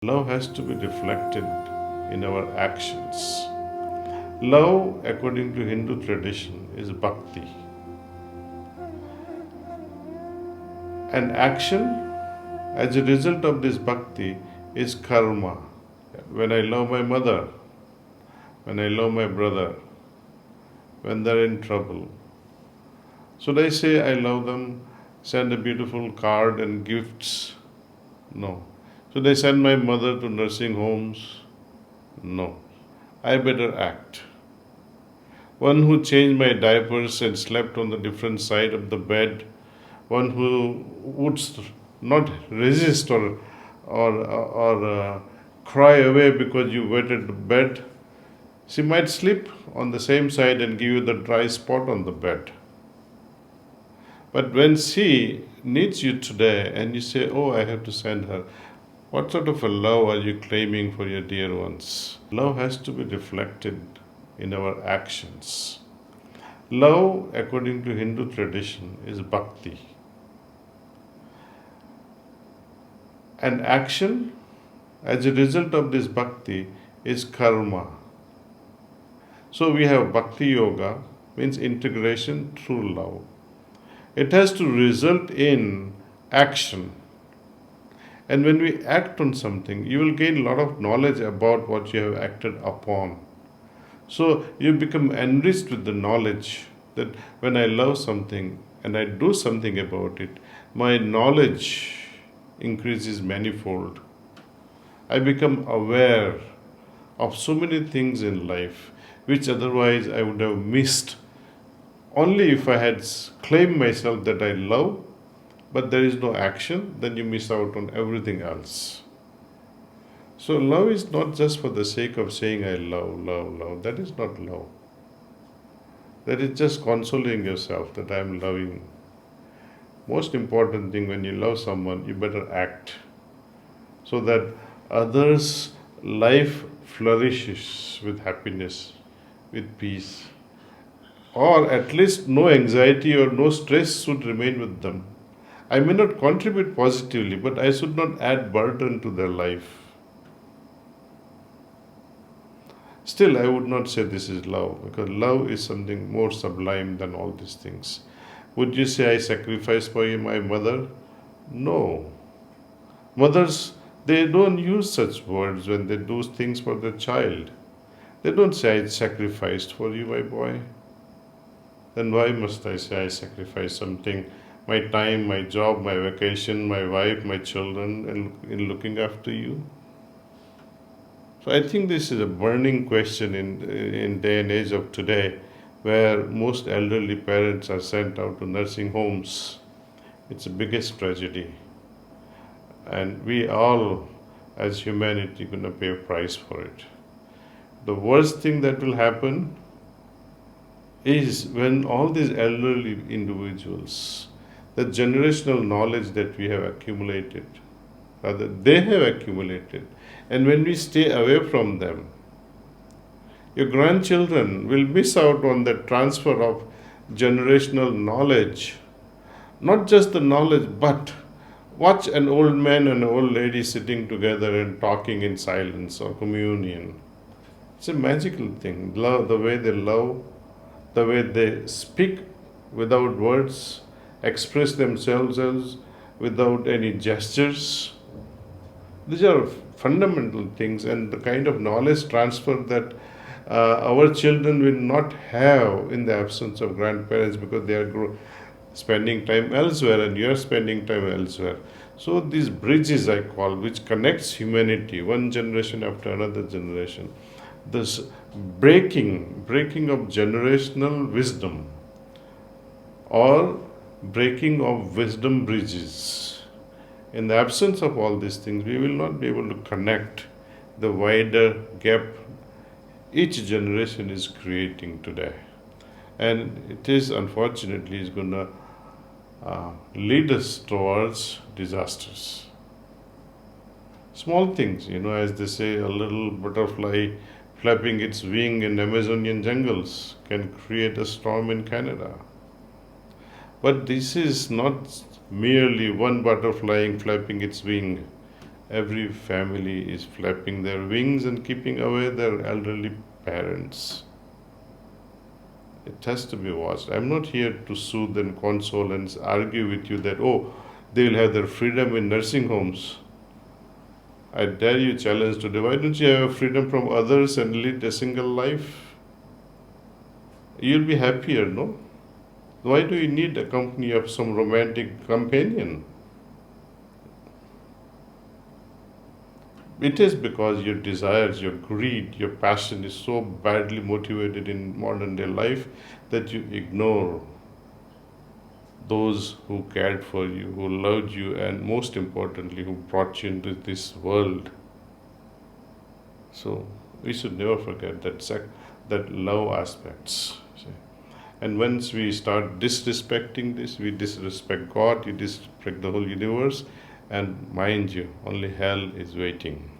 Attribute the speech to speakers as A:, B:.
A: Love has to be reflected in our actions. Love, according to Hindu tradition, is bhakti. And action, as a result of this bhakti, is karma. When I love my mother, when I love my brother, when they're in trouble, should I say I love them, send a beautiful card and gifts? No. Should I send my mother to nursing homes? No. I better act. One who changed my diapers and slept on the different side of the bed, one who would not resist or cry away because you wetted the bed, she might sleep on the same side and give you the dry spot on the bed. But when she needs you today and you say, "Oh, I have to send her," what sort of a love are you claiming for your dear ones? Love has to be reflected in our actions. Love, according to Hindu tradition, is bhakti. And action, as a result of this bhakti, is karma. So we have bhakti yoga, means integration through love. It has to result in action. And when we act on something, you will gain a lot of knowledge about what you have acted upon. So you become enriched with the knowledge that when I love something and I do something about it, my knowledge increases manifold. I become aware of so many things in life which otherwise I would have missed only if I had claimed myself that I love, but there is no action, then you miss out on everything else. So love is not just for the sake of saying I love, love, love. That is not love. That is just consoling yourself that I am loving. Most important thing, when you love someone, you better act so that others' life flourishes with happiness, with peace, or at least no anxiety or no stress should remain with them. I may not contribute positively, but I should not add burden to their life. Still, I would not say this is love, because love is something more sublime than all these things. Would you say I sacrifice for my mother? No. Mothers, they don't use such words when they do things for their child. They don't say I sacrificed for you, my boy. Then why must I say I sacrifice something? My time, my job, my vacation, my wife, my children, in looking after you? So I think this is a burning question in day and age of today, where most elderly parents are sent out to nursing homes. It's the biggest tragedy. And we all, as humanity, gonna pay a price for it. The worst thing that will happen is when all these elderly individuals, the generational knowledge that we have accumulated, rather they have accumulated, and when we stay away from them, your grandchildren will miss out on the transfer of generational knowledge. Not just the knowledge, but watch an old man and an old lady sitting together and talking in silence or communion. It's a magical thing. Love, the way they love, the way they speak without words, express themselves without any gestures. These are fundamental things, and the kind of knowledge transfer that our children will not have in the absence of grandparents, because they are spending time elsewhere and you are spending time elsewhere. So these bridges, I call, which connects humanity one generation after another generation, this breaking of generational wisdom, or breaking of wisdom bridges. In the absence of all these things, we will not be able to connect the wider gap each generation is creating today. And it is, unfortunately, is going to lead us towards disasters. Small things, as they say, a little butterfly flapping its wing in Amazonian jungles can create a storm in Canada. But this is not merely one butterfly flapping its wing. Every family is flapping their wings and keeping away their elderly parents. It has to be watched. I'm not here to soothe and console and argue with you that, oh, they will have their freedom in nursing homes. I dare you challenge today. Why don't you have freedom from others and lead a single life? You'll be happier, no? Why do you need a company of some romantic companion? It is because your desires, your greed, your passion is so badly motivated in modern day life that you ignore those who cared for you, who loved you, and most importantly, who brought you into this world. So we should never forget that love aspects. See. And once we start disrespecting this, we disrespect God, we disrespect the whole universe, and mind you, only hell is waiting.